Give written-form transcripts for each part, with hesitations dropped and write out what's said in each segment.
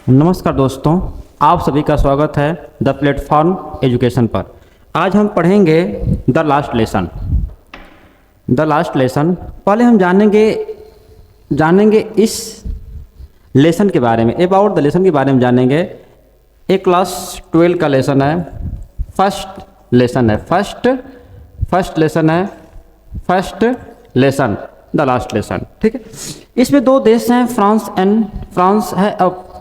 नमस्कार दोस्तों, आप सभी का स्वागत है द प्लेटफॉर्म एजुकेशन पर। आज हम पढ़ेंगे द लास्ट लेसन। पहले हम जानेंगे इस लेसन के बारे में, अबाउट द लेसन के बारे में जानेंगे। एक क्लास 12 का लेसन है, first lesson the last lesson. ठीक है, इसमें दो देश हैं, फ्रांस है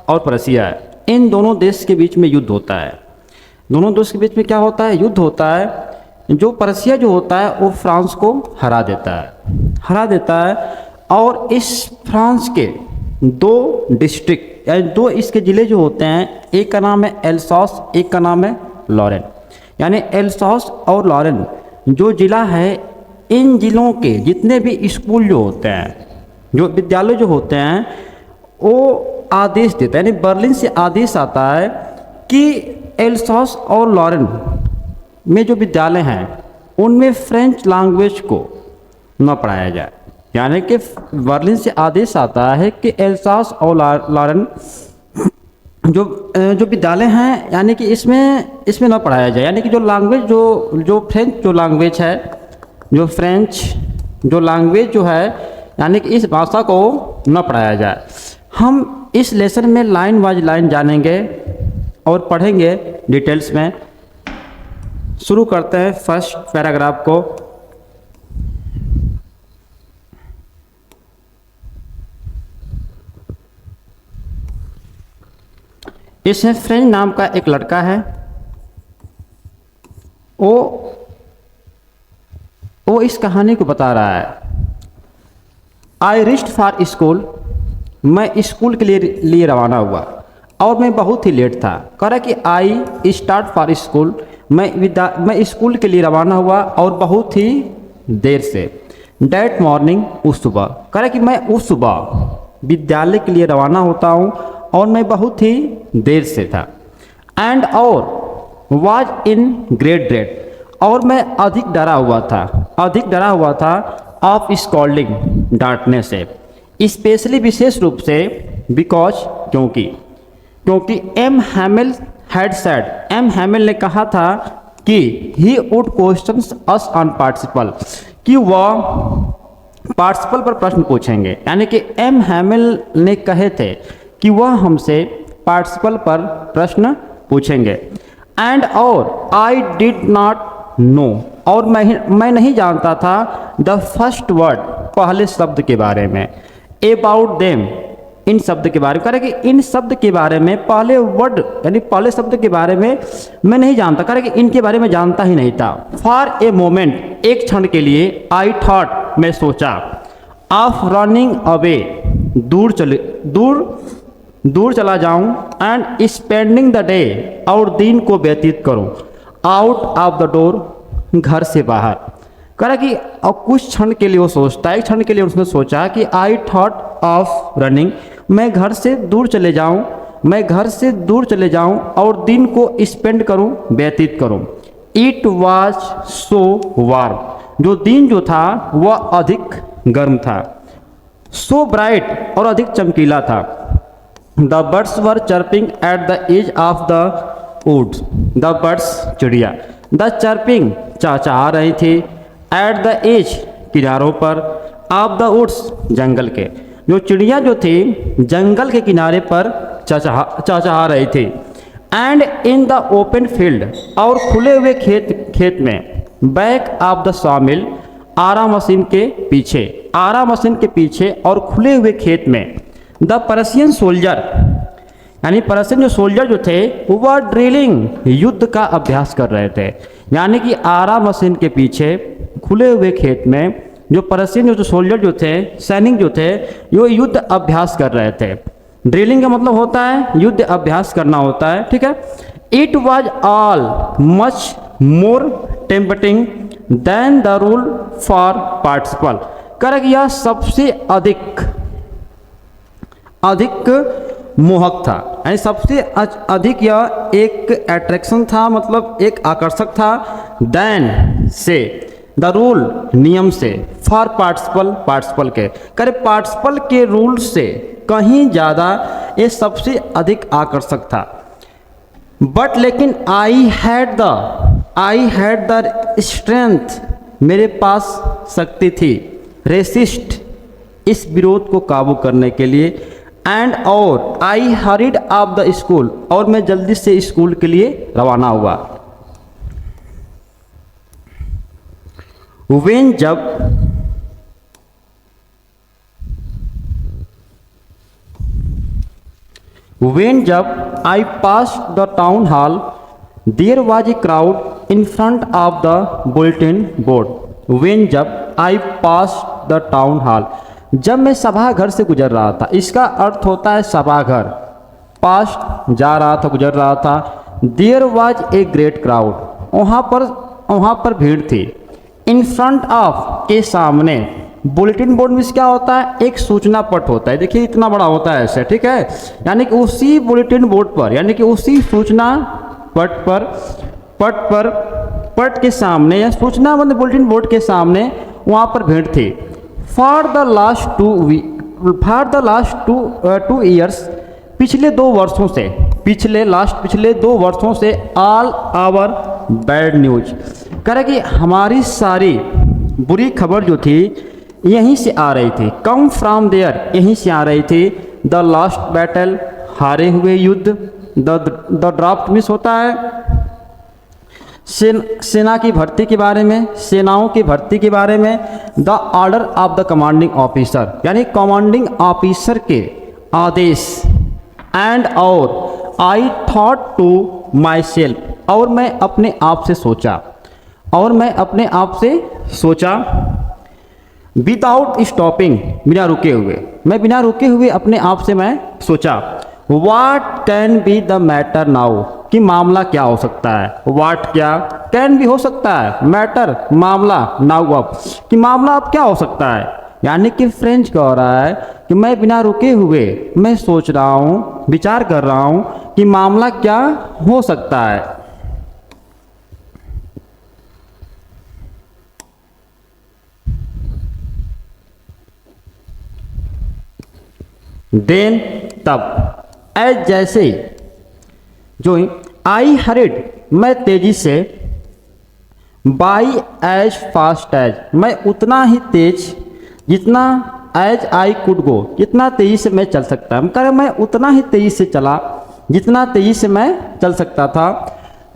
और प्रशिया है। इन दोनों देश के बीच में युद्ध होता है। दोनों देश के बीच में क्या होता है? युद्ध होता है। जो प्रशिया जो होता है वो फ्रांस को हरा देता है और इस फ्रांस के दो डिस्ट्रिक्ट यानी दो इसके ज़िले जो होते हैं, एक का नाम है एल्सॉस, एक का नाम है लॉरेन। यानी एल्सॉस और लॉरेन जो ज़िला है, इन ज़िलों के जितने भी स्कूल जो होते हैं, जो विद्यालय जो होते हैं, वो आदेश देता है, यानी बर्लिन से आदेश आता है कि एल्सॉस और लॉरेन में जो विद्यालय हैं उनमें फ्रेंच लैंग्वेज को न पढ़ाया जाए। यानी कि बर्लिन से आदेश आता है कि एल्सॉस और लॉरेन जो विद्यालय हैं, यानी कि इसमें न पढ़ाया जाए। यानी कि जो लैंग्वेज जो फ्रेंच जो लैंग्वेज है, जो फ्रेंच जो लैंग्वेज जो है, यानी कि इस भाषा को न पढ़ाया जाए। हम इस लेसन में लाइन वाइज लाइन जानेंगे और पढ़ेंगे डिटेल्स में। शुरू करते हैं फर्स्ट पैराग्राफ को। इसमें फ्रेंच नाम का एक लड़का है, वो इस कहानी को बता रहा है। आई रिच्ड फॉर स्कूल, मैं स्कूल के लिए रवाना हुआ और मैं बहुत ही लेट था। कह रहा कि आई स्टार्ट फॉर स्कूल, मैं स्कूल के लिए रवाना हुआ और बहुत ही देर से। डैट मॉर्निंग, उस सुबह। कह रहा कि मैं उस सुबह विद्यालय के लिए रवाना होता हूँ और मैं बहुत ही देर से था। एंड और वाज इन ग्रेट ड्रेड, और मैं अधिक डरा हुआ था ऑफ स्कॉल्डिंग, डांटने से। स्पेशली, विशेष रूप से, बिकॉज, क्योंकि M Hamel had said, M Hamel ने कहा था कि he would questions us on participle, कि वह पार्टिसिपल पर प्रश्न पूछेंगे। यानी कि एम हैमिल ने कहे थे कि वह हमसे पार्टिसिपल पर प्रश्न पूछेंगे। एंड और आई डिड नॉट नो, और मैं नहीं जानता था द फर्स्ट वर्ड, पहले शब्द के बारे में। अबाउट देम, इन शब्द के बारे में। कह रहे कि इन शब्द के बारे में, पहले वर्ड यानी पहले शब्द के बारे में मैं नहीं जानता। कह रहे कि इनके बारे में जानता ही नहीं था। फॉर ए मोमेंट, एक क्षण के लिए, आई थॉट, मैं सोचा, ऑफ रनिंग अवे, दूर चला जाऊं, एंड स्पेंडिंग द डे, और दिन को व्यतीत करूं, आउट ऑफ द डोर, घर से बाहर। कह रहा कि अब कुछ क्षण के लिए वो सोचता है, एक क्षण के लिए उसने सोचा कि आई थॉट ऑफ रनिंग, मैं घर से दूर चले जाऊं और दिन को स्पेंड करूं, व्यतीत करूं। इट वाज सो वार्म, जो दिन जो था वह अधिक गर्म था। सो ब्राइट, और अधिक चमकीला था। The birds were chirping at the edge of the woods, the birds, चिड़िया, द चर्पिंग, चहचहा रही थी, एट द एज, किनारों पर, ऑफ द वुड्स, जंगल के, जो चिड़िया जो थी जंगल के किनारे पर चहचहा रही थी। And in the open field, और खुले हुए खेत में, बैक ऑफ द सॉमिल, आरा मशीन के पीछे और खुले हुए खेत में। द पर्शियन सोल्जर, यानी पर्शियन जो सोल्जर जो थे वह ड्रिलिंग, युद्ध का अभ्यास कर रहे थे। यानी कि आरा मशीन के पीछे खुले हुए खेत में जो पर्शियन जो सोल्जर जो थे, सैनिक जो थे, वो युद्ध अभ्यास कर रहे थे। ड्रिलिंग का मतलब होता है युद्ध अभ्यास करना होता है। ठीक है। It was all much more tempting than the rule for participle. कर यह सबसे अधिक मोहक था, यानी सबसे अधिक यह एक अट्रैक्शन था, मतलब एक आकर्षक था। देन से, द रूल नियम से, फॉर पार्टिसिपल पार्टिसिपल के, करे पार्टिसिपल के रूल से कहीं ज़्यादा ये सबसे अधिक आकर्षक था। बट लेकिन आई हैड द स्ट्रेंथ, मेरे पास शक्ति थी, रेसिस्ट, इस विरोध को काबू करने के लिए, एंड और आई हरीड ऑफ द स्कूल, और मैं जल्दी से स्कूल के लिए रवाना हुआ। वेन जब I pass the town hall, there was a crowd in front of the bulletin board. When जब I pass the town hall, जब मैं सभाघर से गुजर रहा था, इसका अर्थ होता है सभाघर, पास जा रहा था, गुजर रहा था। There was a great crowd, वहाँ पर भीड़ थी। इन फ्रंट ऑफ, के सामने। बुलेटिन बोर्ड में क्या होता है, एक सूचना पट होता है, देखिए इतना बड़ा होता है ऐसे, ठीक है, यानी कि उसी बुलेटिन बोर्ड पर, यानी कि उसी सूचना पट के सामने, या सूचना मतलब बुलेटिन बोर्ड के सामने वहाँ पर भीड़ थी। For the last two years, पिछले 2 वर्षों से, पिछले 2 वर्षों से, ऑल आवर बैड न्यूज, कह कि हमारी सारी बुरी खबर जो थी यहीं से आ रही थी। कम फ्रॉम देयर, यहीं से आ रही थी। द लास्ट बैटल, हारे हुए युद्ध। द ड्राफ्ट मिस होता है सेना की भर्ती के बारे में, सेनाओं की भर्ती के बारे में। The order of the commanding officer, यानी कमांडिंग ऑफिसर के आदेश। एंड और I thought to myself, और मैं अपने आप से सोचा, विदाउट स्टॉपिंग, बिना रुके हुए अपने आप से मैं सोचा। What can be the matter now, कि मामला क्या हो सकता है। वाट क्या, कैन भी हो सकता है, मैटर मामला, नाउ अब, कि मामला अब क्या हो सकता है। यानी कि फ्रेंच कह रहा है कि मैं बिना रुके हुए मैं सोच रहा हूँ, विचार कर रहा हूँ कि मामला क्या हो सकता है। देन तब, एज जैसे, जो आई हरिड, मैं तेजी से, बाई एज फास्ट एज, मैं उतना ही तेज, जितना, एज आई कुड गो, जितना तेजी से मैं चल सकता, मैं उतना ही तेजी से चला जितना तेजी से मैं चल सकता था।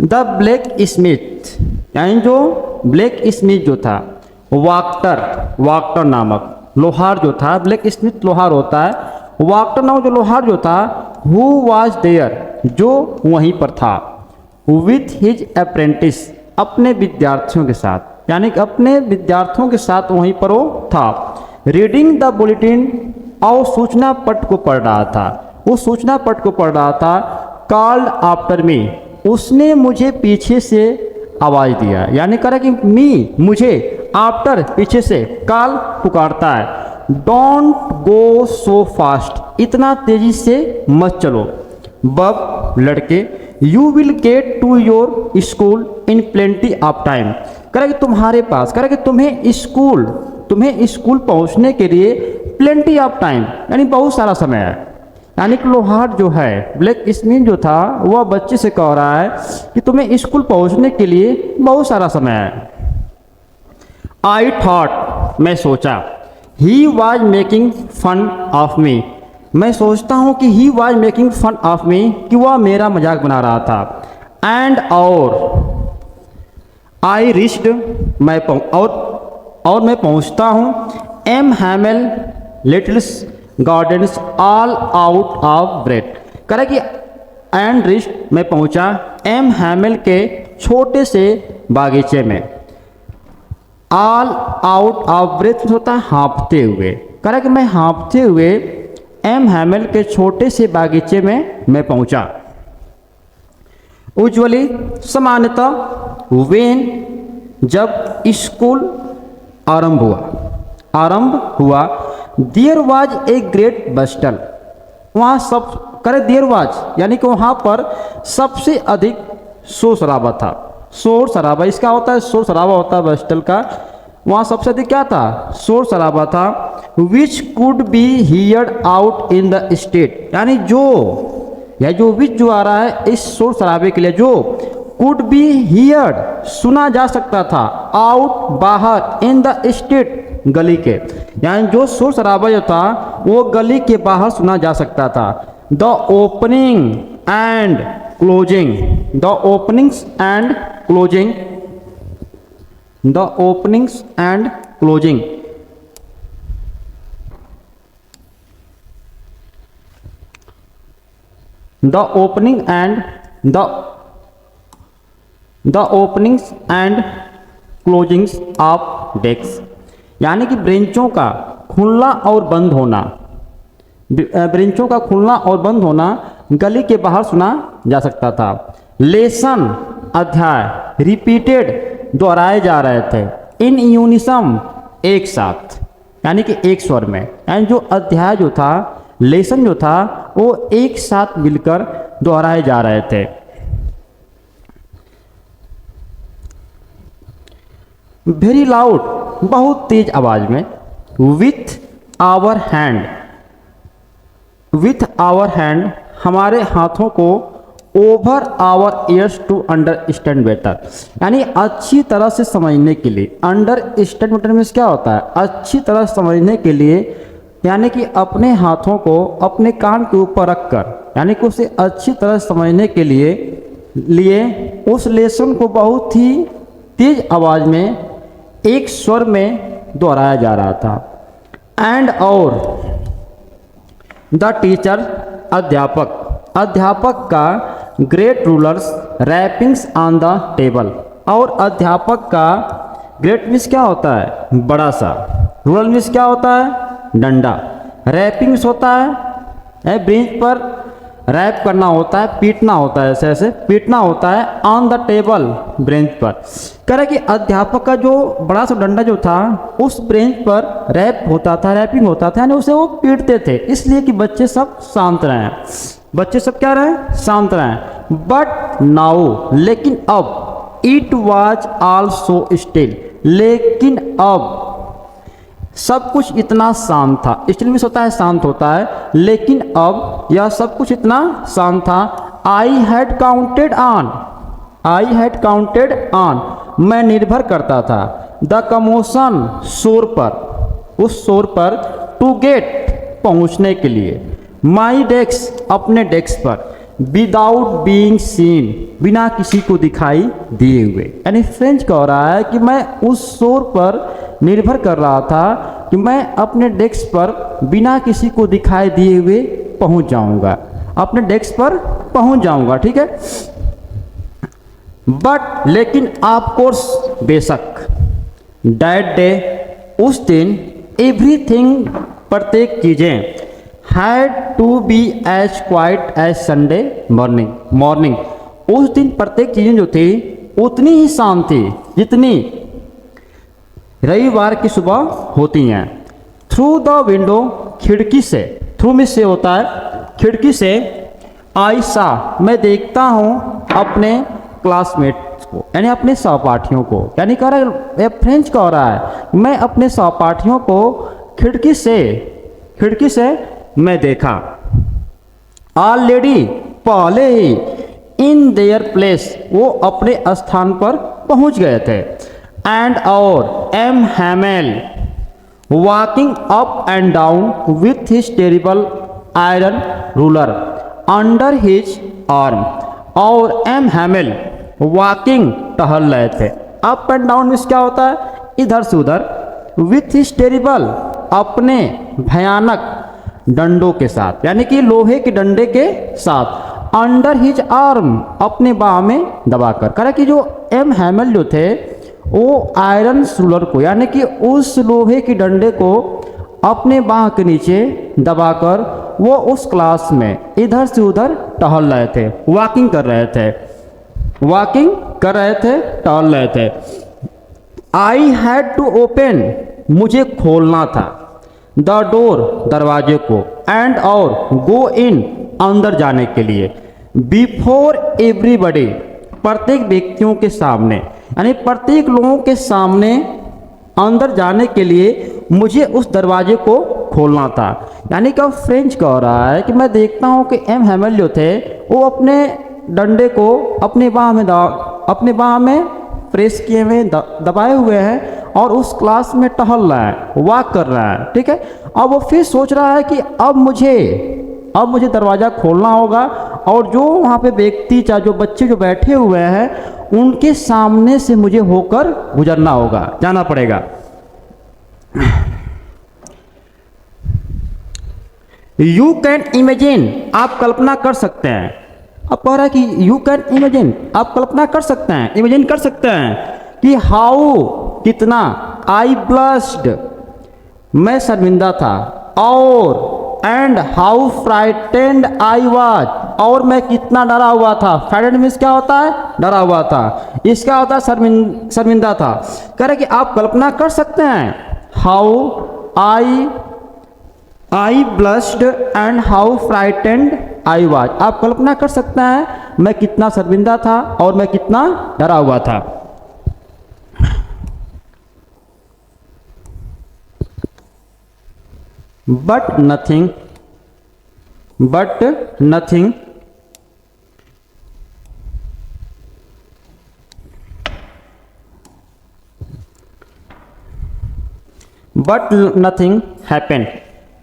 द ब्लैक स्मिथ, यानी जो ब्लैक स्मिथ जो था, वाक्टर नामक लोहार जो था, ब्लैक स्मिथ लोहार होता है, वाक्टर नामक जो लोहार जो था, हु वॉज देयर, जो वहीं पर था, विथ हिज अप्रेंटिस, अपने विद्यार्थियों के साथ, यानी कि अपने विद्यार्थियों के साथ वहीं पर वो था। रीडिंग द बुलेटिन, और सूचना पट को पढ़ रहा था, वो सूचना पट को पढ़ रहा था। कॉल्ड आफ्टर मी, उसने मुझे पीछे से आवाज़ दिया, यानी कह रहा कि मी, मुझे, आफ्टर, पीछे से, कॉल, पुकारता है। डोंट गो सो फास्ट, इतना तेजी से मत चलो। बब, लड़के, you will get to your school in plenty of time, कह रहा कि तुम्हारे पास, कह रहा कि तुम्हें स्कूल पहुंचने के लिए प्लेंटी ऑफ टाइम, यानी बहुत सारा समय है। यानी कि लोहार जो है, ब्लैक स्मिथ जो था, वह बच्चे से कह रहा है कि तुम्हें स्कूल पहुंचने के लिए बहुत सारा समय है। आई थॉट, मैं सोचा, he was making fun of me, मैं सोचता हूँ कि he was making fun of me, कि वह मेरा मजाक बना रहा था। एंड और आई रिच्ड, और मैं पहुँचता हूँ, M Hamel littles gardens all out of breath, कह रहा कि एंड रिच्ड, मैं पहुँचा एम हैमेल के छोटे से बागीचे में। ऑल आउट ऑफ ब्रेथ होता है हाँफते हुए, कह रहा कि मैं हाँफते हुए एम हैमेल के छोटे से बागीचे में मैं पहुंचा। उज्ज्वली, सामान्यतः, वेन, जब स्कूल आरंभ हुआ, देयर वाज ए ग्रेट बस्टल, वहाँ सब, करे देयर वाज, यानी कि वहाँ पर सबसे अधिक शोर शराबा था। शोर शराबा, इसका होता है शोर शराबा होता है बस्टल का, वहाँ सबसे अधिक क्या था, शोर शराबा था। Which could be heard out in the state, यानी जो या जो विच जो आ रहा है इस शोर शराबे के लिए, जो कुड बी हियर्ड सुना जा सकता था, आउट बाहर, इन द स्ट्रीट गली के, यानी जो शोर शराबा जो था वो गली के बाहर सुना जा सकता था। The opening and closing, the openings and closing, the openings and closing, the opening and the openings and closings of desk, यानी कि ब्रेंचों का खुलना और बंद होना, ब्रेंचों का खुलना और बंद होना गली के बाहर सुना जा सकता था। लेसन अध्याय रिपीटेड दोहराए जा रहे थे, इन यूनिसम एक साथ, यानी कि एक स्वर में, यानी जो अध्याय जो था, लेसन जो था वो एक साथ मिलकर दोहराए जा रहे थे। वेरी लाउड, बहुत तेज आवाज में। With our hand, with our hand, हमारे हाथों को, over our ears to understand better, यानी अच्छी तरह से समझने के लिए। अंडरस्टैंड बेटर मीन्स क्या होता है, अच्छी तरह समझने के लिए, यानी कि अपने हाथों को अपने कान के ऊपर रखकर, यानी कि उसे अच्छी तरह समझने के लिए उस लेसन को बहुत ही तेज आवाज में एक स्वर में दोहराया जा रहा था। एंड और द टीचर, अध्यापक, अध्यापक का great rulers rappings on the table, और अध्यापक का ग्रेट मीन्स क्या होता है, बड़ा सा, रूलर मीन्स क्या होता है, डंडा, रैपिंग्स होता है ब्रेंच पर रैप करना होता है, पीटना होता है, ऐसे ऐसे पीटना होता है, ऑन द टेबल, ब्रेंच पर। कह रहा है कि अध्यापक का जो बड़ा सा डंडा जो था उस ब्रेंच पर रैप होता था, रैपिंग होता था, यानी उसे वो पीटते थे, इसलिए कि बच्चे सब शांत रहें, बच्चे सब क्या रहें, शांत रहें। बट नाउ, लेकिन अब, इट वॉज ऑल्सो स्टिल, लेकिन अब सब कुछ इतना शांत था, स्टिल मीन्स होता है शांत होता है, लेकिन अब यह सब कुछ इतना शांत था। I had counted on, I had counted on, मैं निर्भर करता था, द कमोशन, शोर पर, उस शोर पर, टू गेट, पहुंचने के लिए, माई डेस्क, अपने डेस्क पर, विदाउट बीइंग सीन, बिना किसी को दिखाई दिए हुए, यानी फ्रेंच कह रहा है कि मैं उस शोर पर निर्भर कर रहा था कि मैं अपने डेस्क पर बिना किसी को दिखाई दिए हुए पहुंच जाऊंगा, अपने डेस्क पर पहुंच जाऊंगा, ठीक है। बट लेकिन ऑफ कोर्स, बेशक, दैट डे, उस दिन, एवरीथिंग, प्रत्येक चीजें, had to be as quiet as Sunday morning, उस दिन प्रत्येक चीजें जो थी उतनी ही शांत थी जितनी रविवार की सुबह होती हैं। थ्रू द विंडो, खिड़की से, थ्रू में से होता है खिड़की से, आई सा, मैं देखता हूँ अपने क्लासमेट्स को, यानी अपने सहपाठियों को, यानी कह रहा है, फ्रेंच कह रहा है, मैं अपने सहपाठियों को खिड़की से मैं देखा। ऑलरेडी, पहले ही, इन देयर प्लेस, वो अपने स्थान पर पहुंच गए थे। एंड और M Hamel walking up and down with his terrible iron ruler under his arm, और एम हैमेल वॉकिंग, टहल रहे थे, अप एंड डाउन मीन्स क्या होता है, इधर से उधर, विथ हिज टेरिबल, अपने भयानक डंडों के साथ, यानी कि लोहे के डंडे के साथ, अंडर हिज आर्म, अपने बाह में दबाकर। कह रहा कि जो एम हैमेल जो थे वो आयरन रूलर को, यानी कि उस लोहे के डंडे को अपने बाह के नीचे दबाकर वो उस क्लास में इधर से उधर टहल रहे थे, वॉकिंग कर रहे थे, वॉकिंग कर रहे थे, टहल रहे थे। आई हैड टू ओपन, मुझे खोलना था, द डोर, दरवाजे को, एंड और, गो इन, अंदर जाने के लिए, बिफोर एवरीबडी, प्रत्येक व्यक्तियों के सामने, यानी प्रत्येक लोगों के सामने अंदर जाने के लिए मुझे उस दरवाजे को खोलना था। यानी कि अब फ्रेंच कह रहा है कि मैं देखता हूँ कि एम हैमल जो थे वो अपने डंडे को अपने बाह में प्रेस किए हुए दबाए हुए हैं और उस क्लास में टहल रहा है, वॉक कर रहा है। ठीक है, अब वो फिर सोच रहा है कि अब मुझे दरवाज़ा खोलना होगा और जो वहाँ पे व्यक्ति चाहे जो बच्चे जो बैठे हुए हैं उनके सामने से मुझे होकर गुजरना होगा, जाना पड़ेगा। यू कैन इमेजिन, आप कल्पना कर सकते हैं। अब कह रहा है कि यू कैन इमेजिन, आप कल्पना कर सकते हैं, इमेजिन कर सकते हैं कि हाउ, कितना, आई ब्लश्ड, मैं शर्मिंदा था, और and how frightened I was, और मैं कितना डरा हुआ था। फ्राइटेंड मीन्स क्या होता है? डरा हुआ था। इसका होता है शर्मिंदा था। कह रहे कि आप कल्पना कर सकते हैं how I blushed and how frightened I was, आप कल्पना कर सकते हैं मैं कितना शर्मिंदा था और मैं कितना डरा हुआ था। बट नथिंग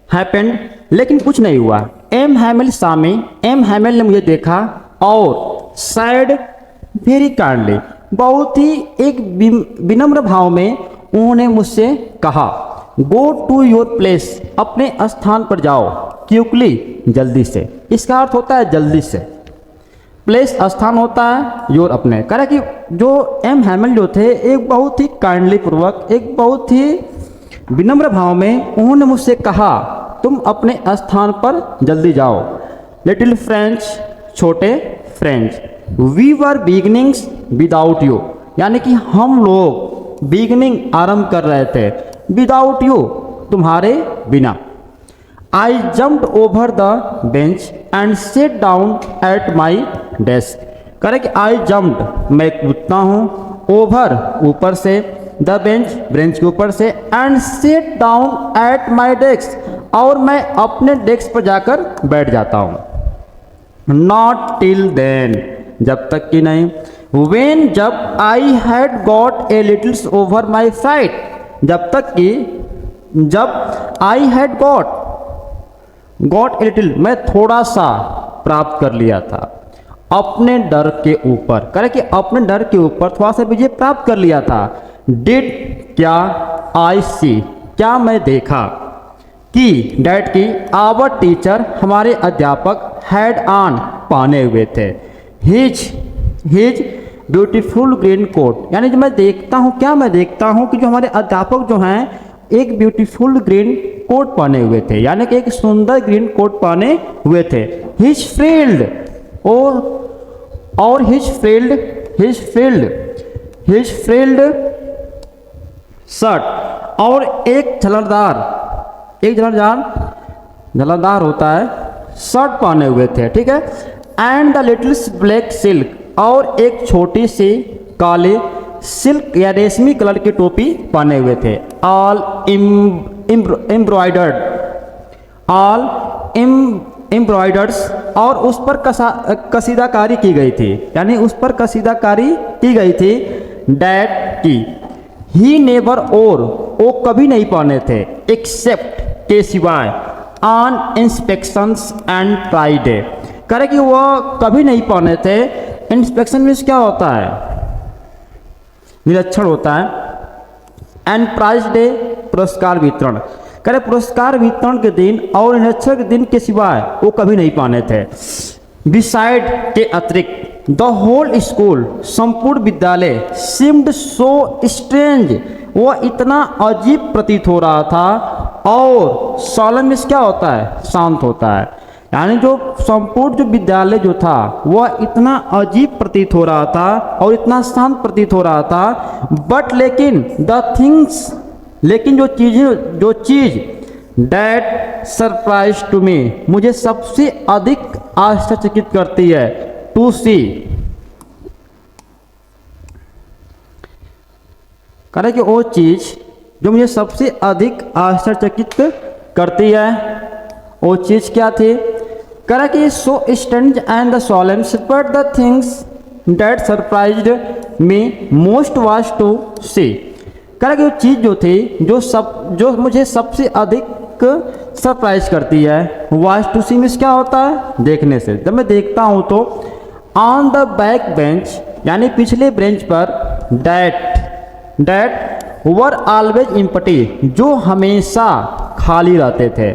हैपेंड, लेकिन कुछ नहीं हुआ। एम हैमेल ने मुझे देखा और सैड वेरी काइंडली, बहुत ही एक विनम्र भाव में उन्होंने मुझसे कहा, गो टू योर प्लेस, अपने स्थान पर जाओ, क्विकली, जल्दी से। इसका अर्थ होता है जल्दी से। प्लेस स्थान होता है, योर अपने। कह रहा कि जो एम हैमेल जो थे एक बहुत ही काइंडली पूर्वक, एक बहुत ही विनम्र भाव में उन्होंने मुझसे कहा, तुम अपने स्थान पर जल्दी जाओ। लिटिल फ्रेंच, छोटे French, we were beginnings without you, यानी कि हम लोग बिगनिंग आरंभ कर रहे थे विदाउट यू, तुम्हारे बिना। आई jumped over the bench and set down at my desk. करें कि आई जम्प्ड, मैं कूदता हूँ, ओवर, ऊपर से, द बेंच के ऊपर से, and set down at my desk, और मैं अपने डेस्क पर जाकर बैठ जाता हूँ। नॉट टिल देन, जब तक कि नहीं, वेन, जब, I had got a littles over my fright, जब तक कि, जब I had got a little, मैं थोड़ा सा प्राप्त कर लिया था अपने डर के ऊपर। करें कि अपने डर के ऊपर थोड़ा सा विजय प्राप्त कर लिया था। डिड, क्या, आई सी, क्या मैं देखा, कि, डैट की, आवर टीचर, हमारे अध्यापक, हैड ऑन, पहने हुए थे, हिज ब्यूटीफुल ग्रीन कोट, यानी जो मैं देखता हूँ, क्या मैं देखता हूँ कि जो हमारे अध्यापक जो हैं एक ब्यूटीफुल ग्रीन कोट पहने हुए थे, यानी कि एक सुंदर ग्रीन कोट पहने हुए थे। हिज फील्ड, और हिज फील्ड शर्ट, और एक झलरदार होता है शर्ट पहने हुए थे। ठीक है, and the Littles black silk, और एक छोटी सी काले सिल्क या रेशमी कलर की टोपी पहने हुए थे। ऑल एम्ब्रॉयडर्स, और उस पर कसीदाकारी की गई थी, यानी उस पर कसीदाकारी की गई थी। डैट की, ही नेवर, और वो कभी नहीं पहने थे, एक्सेप्ट, के सिवाय, on inspections and try day. करे कि वो कभी नहीं पहने थे। इंस्पेक्शन में क्या होता है? निरीक्षण होता है। एंड प्राइज डे, पुरस्कार वितरण। करे पुरस्कार वितरण के दिन और निरीक्षण के दिन के सिवाय वो कभी नहीं पहने थे। बिसाइड, के अतिरिक्त, द होल स्कूल, संपूर्ण विद्यालय, सीम्ड सो स्ट्रेंज, वह इतना अजीब प्रतीत हो रहा था। और सोलम में क्या होता है? शांत होता है। यानी जो संपूर्ण जो विद्यालय जो था वह इतना अजीब प्रतीत हो रहा था और इतना शांत प्रतीत हो रहा था। बट लेकिन द थिंग्स, लेकिन जो चीज़ डैट सरप्राइज टू मी, मुझे सबसे अधिक आश्चर्यचकित करती है, टू सी, करे कि वो चीज़ जो मुझे सबसे अधिक आश्चर्यचकित करती है वो चीज़ क्या थी? कह रहा कि so stunned and the solemns but the things that surprised me most was to see. कह रहा कि वो चीज़ जो थी जो मुझे सबसे अधिक सरप्राइज करती है, वाज टू सी मीन्स क्या होता है? देखने से। जब मैं देखता हूँ तो ऑन द बैक बेंच यानी पिछले बेंच पर डैट वर ऑलवेज एम्प्टी जो हमेशा खाली रहते थे।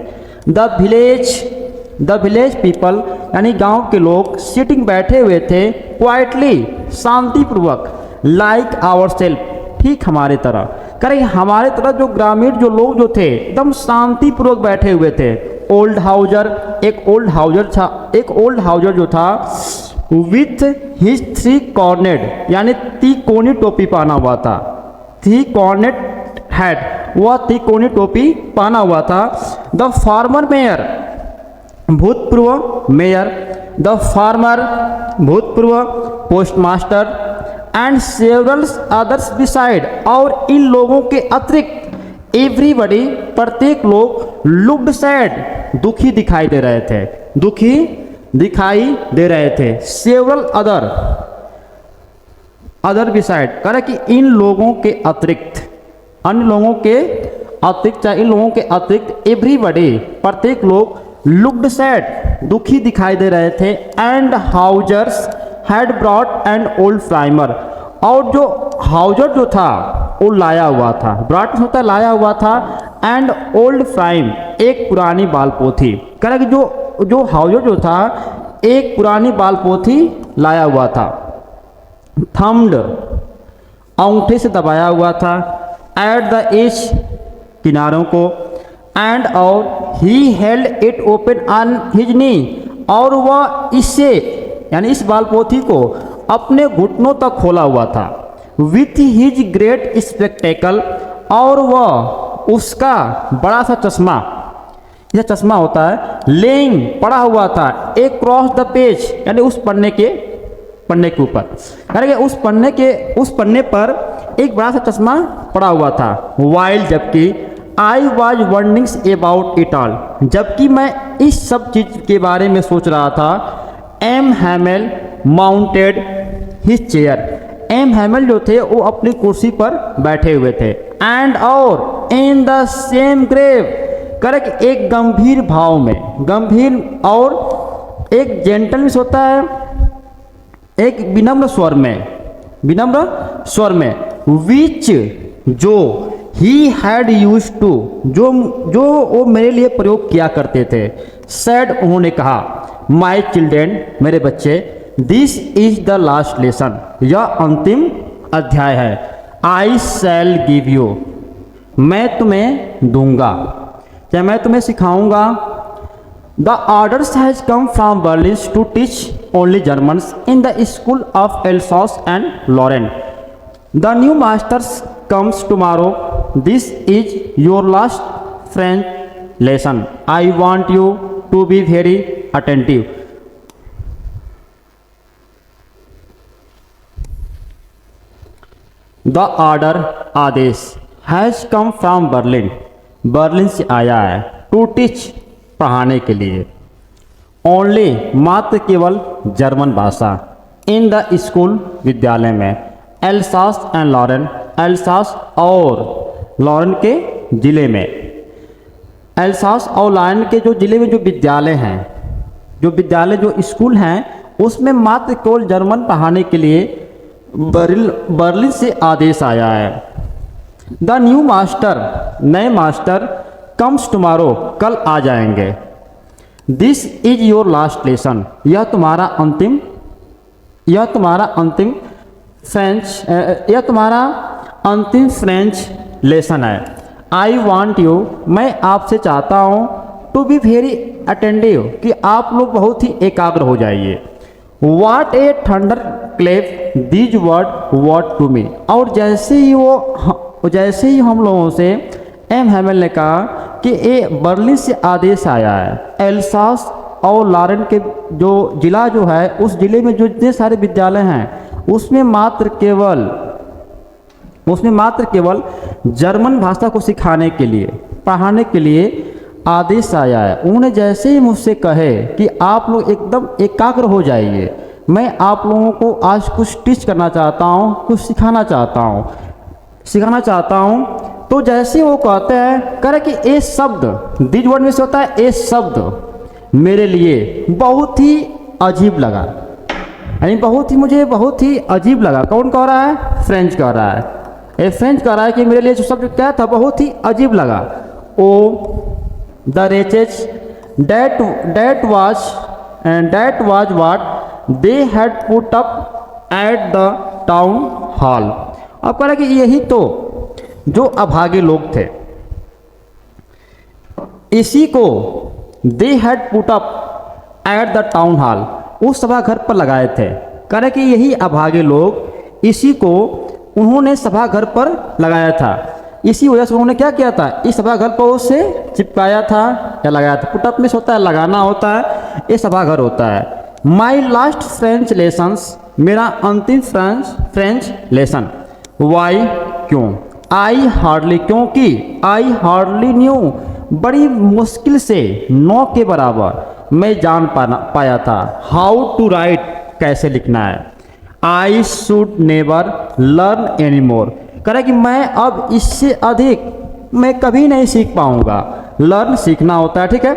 द विलेज पीपल यानी गांव के लोग सिटिंग बैठे हुए थे क्वाइटली शांतिपूर्वक लाइक आवर सेल्फ ठीक हमारे तरह। करें हमारे तरह जो ग्रामीण जो लोग जो थे एकदम शांतिपूर्वक बैठे हुए थे। एक ओल्ड हाउजर जो था विथ हिज 3 कॉर्नेड यानी तिकोनी टोपी पहना हुआ था। 3 कॉर्नेड हैट वह तिकोनी टोपी पहना हुआ था। द फार्मर मेयर भूतपूर्व मेयर, द फार्मर भूतपूर्व postmaster and several others beside और इन लोगों के अतिरिक्त एवरीबडी प्रत्येक लोग लुक्ड सैड दुखी दिखाई दे रहे थे। सेवरल अदर बिसाइड कह रहे कि इन लोगों के अतिरिक्त अन्य लोगों के अतिरिक्त इन लोगों के अतिरिक्त एवरीबडी प्रत्येक लोग लुक्ड सैड दुखी दिखाई दे रहे थे। And Hausers had brought and old primer और जो हाउजर जो था वो लाया हुआ था। ब्रॉट होता है लाया हुआ था। एंड ओल्ड प्राइम एक पुरानी बालपोथी। कह रहा कि जो हाउजर जो था एक पुरानी बालपोथी लाया हुआ था। थम्ड अंगूठे से दबाया हुआ था। एट द एज किनारों को। एंड और he held it open on his knee और वह इससे यानी इस बालपोथी को अपने घुटनों तक खोला हुआ था। विथ हिज ग्रेट स्पेक्टेकल और वह उसका बड़ा सा चश्मा, यह चश्मा होता है, लेइंग पड़ा हुआ था एक क्रॉस द पेज यानी उस पन्ने के ऊपर। यानी उस पन्ने पर एक बड़ा सा चश्मा पड़ा हुआ था। वाइल जबकि I was wondering about it all जबकि मैं इस सब चीज़ के बारे में सोच रहा था। M Hamel mounted his chair. M Hamel जो थे वो अपनी कुर्सी पर बैठे हुए थे। एंड और in the same grave correct एक गंभीर भाव में, गंभीर और एक जेंटलनेस होता है, एक विनम्र स्वर में विच जो ही हैड यूज टू जो वो मेरे लिए प्रयोग किया करते थे। सैड उन्होंने कहा माई चिल्ड्रेन मेरे बच्चे this is the last lesson यह अंतिम अध्याय है। आई शैल गिव यू मैं तुम्हें दूंगा या मैं तुम्हें सिखाऊंगा। The orders has come from Berlin to teach only Germans in the school of Alsace and Lorraine. The new masters comes tomorrow. This is your last French lesson. I want you to be very attentive. The order आदेश has come from Berlin. Berlin से आया है to teach पढ़ाने के लिए only मात्र केवल German भाषा in the school विद्यालय में एल्सास एंड लॉरेन एल्सास और लॉरेन के ज़िले में। एल्सास और लॉरेन के जो ज़िले में जो विद्यालय हैं जो स्कूल हैं उसमें मात्र केवल जर्मन पढ़ाने के लिए बर्लिन से आदेश आया है। द न्यू मास्टर नए मास्टर कम्स टुमारो कल आ जाएंगे। This is your last lesson यह तुम्हारा अंतिम फ्रेंच लेसन है। आई वॉन्ट यू मैं आपसे चाहता हूँ टू बी वेरी अटेंटिव कि आप लोग बहुत ही एकाग्र हो जाइए। What a thunder clap these word to me और जैसे ही हम लोगों से एम हैमेल ने कहा कि ये बर्लिन से आदेश आया है। एल्सास और लॉरेन के जो ज़िला जो है उस ज़िले में जो इतने सारे विद्यालय हैं उसमें मात्र केवल उसने मात्र केवल जर्मन भाषा को सिखाने के लिए, पढ़ाने के लिए आदेश आया है। उन्होंने जैसे ही मुझसे कहे कि आप लोग एकदम एकाग्र हो जाइए, मैं आप लोगों को आज कुछ टीच करना चाहता हूँ, कुछ सिखाना चाहता हूँ, तो जैसे वो कहते हैं, कह रहे कि ए शब्द, दिस वर्ड में से होता है ए शब्द, मेरे लिए बहुत ही अजीब लगा, यानी मुझे बहुत ही अजीब लगा। कौन कह रहा है? फ्रेंच कह रहा है। ये फ्रेंच कह रहा है कि मेरे लिए जो शब्द क्या था बहुत ही अजीब लगा। ओ the रेचेस that was what they had put up at the town hall। अब कह रहा है कि यही तो जो अभागे लोग थे, इसी को they had put up at the town hall, उस सभा घर पर लगाए थे। कह रहे कि यही अभागे लोग, इसी को उन्होंने सभा घर पर लगाया था। इसी वजह से उन्होंने क्या किया था? इस सभा घर पर उसे चिपकाया था या लगाया था। पुटअप में होता है लगाना होता है, ये सभा घर होता है। माई लास्ट फ्रेंच लेसन्स, मेरा अंतिम फ्रेंच लेसन। वाई, क्यों? आई हार्डली, क्योंकि आई हार्डली न्यू, बड़ी मुश्किल से, नो के बराबर मैं जान पाया था। हाउ टू राइट, कैसे लिखना है। I should never learn any more, कह रहा कि मैं अब इससे अधिक मैं कभी नहीं सीख पाऊंगा। लर्न, सीखना होता है, ठीक है।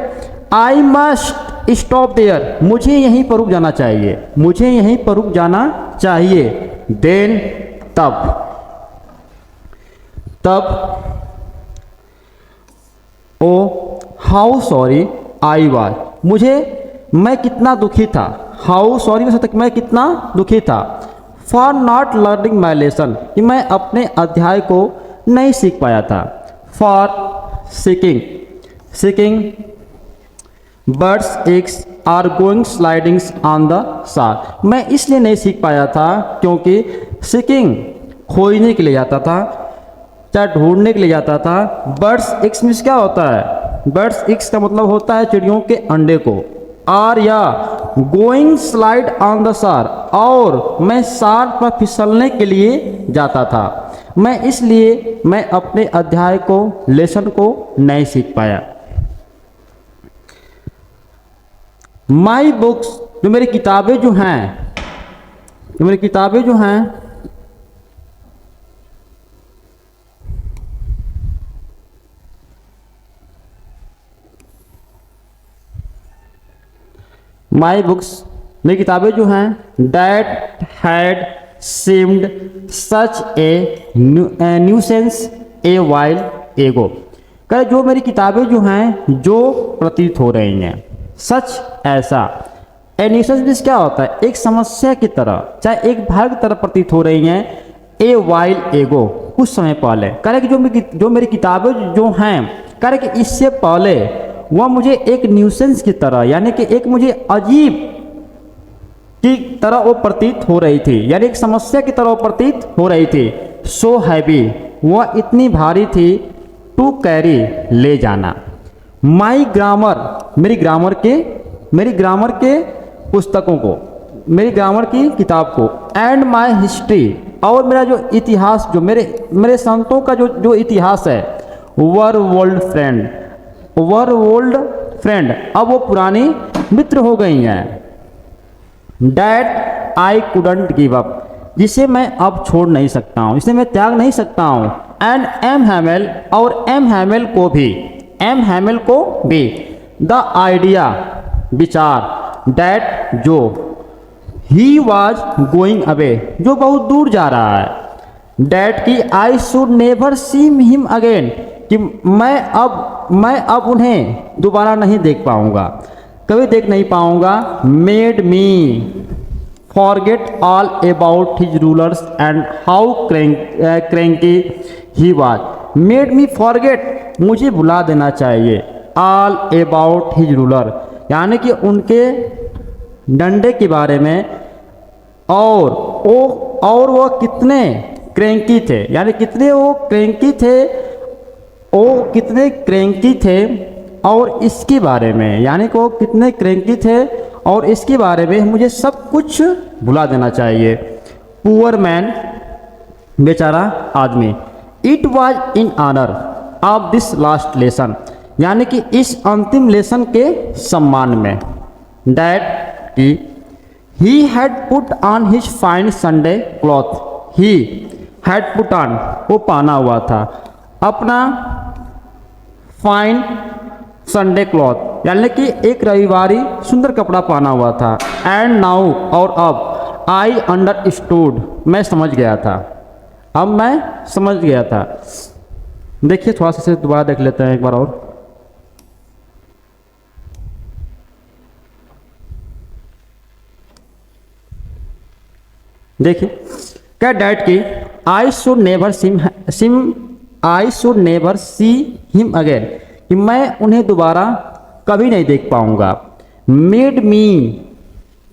आई मस्ट स्टॉप देयर, मुझे यहीं पर रुक जाना चाहिए, मुझे यहीं पर रुक जाना चाहिए। देन, तब ओ हाउ सॉरी आई वाज, मैं कितना दुखी था। हाउ सॉरी में सकता मैं कितना दुखी था। For not learning my lesson, कि मैं अपने अध्याय को नहीं सीख पाया था। For seeking birds eggs are going slidings on the Saar, मैं इसलिए नहीं सीख पाया था क्योंकि सीकिंग खोजने के लिए जाता था, चाहे ढूंढने के लिए जाता था। बर्ड्स एग्स में क्या होता है? बर्ड्स एग्स का मतलब होता है चिड़ियों के अंडे को। आर या गोइंग स्लाइड ऑन द सार, और मैं सार पर फिसलने के लिए जाता था। मैं अपने अध्याय को, लेसन को नहीं सीख पाया। माई बुक्स, जो मेरी किताबें जो हैं, माई बुक्स, मेरी किताबें जो हैं, that had seemed such A nuisance a while एगो, कह जो मेरी किताबें जो हैं, जो प्रतीत हो रही हैं, सच ऐसा। ए न्यूसेंस मीन्स क्या होता है? एक समस्या की तरह, चाहे एक भाग की तरह प्रतीत हो रही हैं। ए वाइल एगो, कुछ समय पहले। कह रहे कि जो मेरी किताबें जो हैं, कह रहे कि इससे पहले वह मुझे एक न्यूसेंस की तरह, यानी कि एक मुझे अजीब की तरह वो प्रतीत हो रही थी, यानी एक समस्या की तरह वो प्रतीत हो रही थी। सो हैवी, वह इतनी भारी थी। टू कैरी, ले जाना। माई ग्रामर, मेरी ग्रामर के पुस्तकों को, मेरी ग्रामर की किताब को। एंड माई हिस्ट्री, और मेरा जो इतिहास, जो मेरे संतों का जो इतिहास है। वर ओल्ड फ्रेंड, अब वो पुरानी मित्र हो गई हैं। That I couldn't give up, जिसे मैं अब छोड़ नहीं सकता हूँ, इसे मैं त्याग नहीं सकता हूँ। एंड एम हैमेल, और एम हैमेल को भी। द आइडिया, विचार। डैट, जो। ही वॉज गोइंग अवे, जो बहुत दूर जा रहा है। डैट की I should never see him again, कि मैं अब उन्हें दोबारा नहीं देख पाऊंगा, कभी देख नहीं पाऊंगा। Made me forget all about his rulers and how cranky he was. Made me forget, मुझे भुला देना चाहिए। ऑल अबाउट हिज रूलर, यानी कि उनके डंडे के बारे में, और वो कितने क्रैंकी थे, यानी कितने वो कितने क्रैंकी थे, और इसके बारे में, यानी कि वो कितने क्रैंकी थे, और इसके बारे में मुझे सब कुछ भुला देना चाहिए। पुअर मैन, बेचारा आदमी। It was in honour of this last lesson, यानी कि इस अंतिम लेसन के सम्मान में, डैट की he had put on his fine Sunday cloth, he had put on वो पहना हुआ था अपना फाइन संडे क्लॉथ, यानी कि एक रविवारी सुंदर कपड़ा पहना हुआ था। एंड नाउ और अब आई अंडरस्टूड मैं समझ गया था, अब मैं समझ गया था। देखिए थोड़ा सा इसे दोबारा देख लेते हैं एक बार और। देखिए क्या डैट की I should never see him again, कि मैं उन्हें दोबारा कभी नहीं देख पाऊंगा। Made me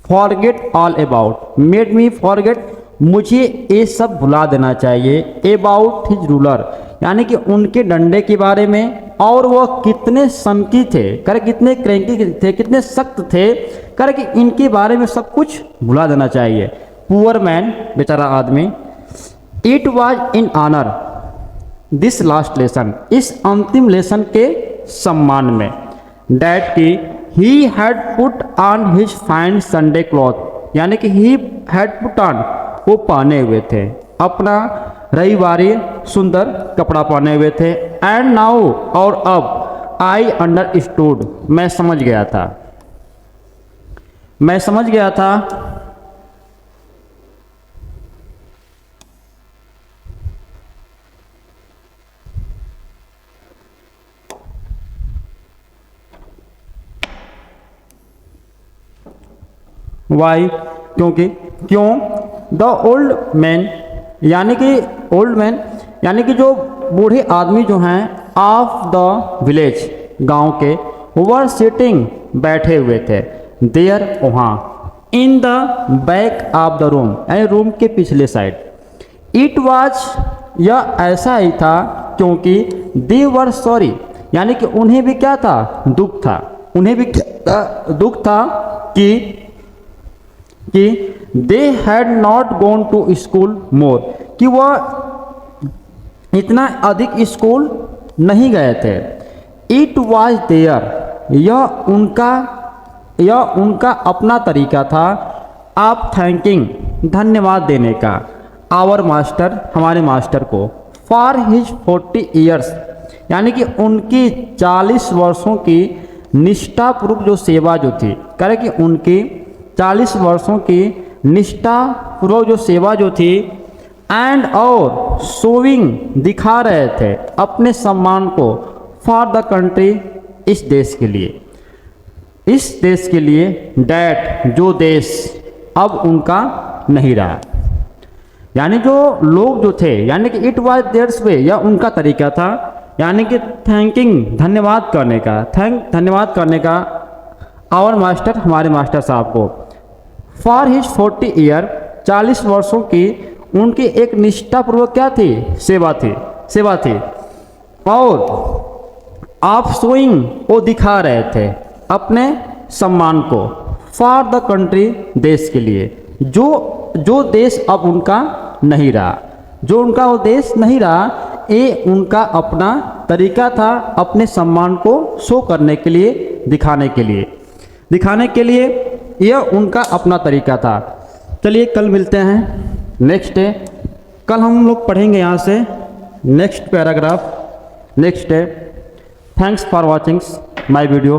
forget all about, made me forget मुझे ये सब भुला देना चाहिए, अबाउट हिज रूलर, यानी कि उनके डंडे के बारे में, और वह कितने सनकी थे, करे कितने क्रैंकी थे, कितने सख्त थे, करे कि इनके बारे में सब कुछ भुला देना चाहिए। पुअर मैन बेचारा आदमी। It was in honour this last lesson, इस अंतिम लेसन के सम्मान में, डैट की he had put on his fine Sunday cloth, यानी कि ही हैड पुट ऑन वो पहने हुए थे अपना रविवारी सुंदर कपड़ा पहने हुए थे। एंड नाउ और अब आई अंडरस्टूड मैं समझ गया था, मैं समझ गया था। वाई क्योंकि, क्यों, द ओल्ड मैन, यानी कि ओल्ड मैन यानी कि जो बूढ़े आदमी जो हैं, ऑफ द विलेज गांव के, वर सिटिंग बैठे हुए थे, देयर वहाँ, in the back of the room, यानी रूम के पिछले साइड। इट वाज यह ऐसा ही था क्योंकि दे वर सॉरी, यानी कि उन्हें भी क्या था, दुख था, उन्हें भी दुख था कि they had not gone to school more, कि वह इतना अधिक स्कूल नहीं गए थे। इट वाज देयर, यह उनका अपना तरीका था, आप थैंकिंग धन्यवाद देने का, आवर मास्टर हमारे मास्टर को, फॉर हिज 40 ईयर्स, यानी कि उनकी 40 वर्षों की निष्ठापूर्वक जो सेवा जो थी, करे कि उनकी 40 वर्षों की निष्ठापूर्वक जो सेवा जो थी, एंड और शोविंग दिखा रहे थे अपने सम्मान को, फॉर द कंट्री इस देश के लिए, इस देश के लिए, डैट जो देश अब उनका नहीं रहा, यानी जो लोग जो थे, यानी कि इट वाज देयर्स वे, यह उनका तरीका था, यानी कि थैंकिंग धन्यवाद करने का, धन्यवाद करने का, आवर मास्टर हमारे मास्टर साहब को, फॉर हिज 40 ईयर 40 वर्षों की उनकी एक निष्ठापूर्वक क्या थी, सेवा थी, और आप शोइंग वो दिखा रहे थे अपने सम्मान को, फॉर द कंट्री देश के लिए, जो देश अब उनका नहीं रहा, जो उनका वो देश नहीं रहा, ये उनका अपना तरीका था अपने सम्मान को शो करने के लिए, दिखाने के लिए यह उनका अपना तरीका था। चलिए कल मिलते हैं, नेक्स्ट डे, कल हम लोग पढ़ेंगे यहाँ से next paragraph, next day. Thanks for watching my video.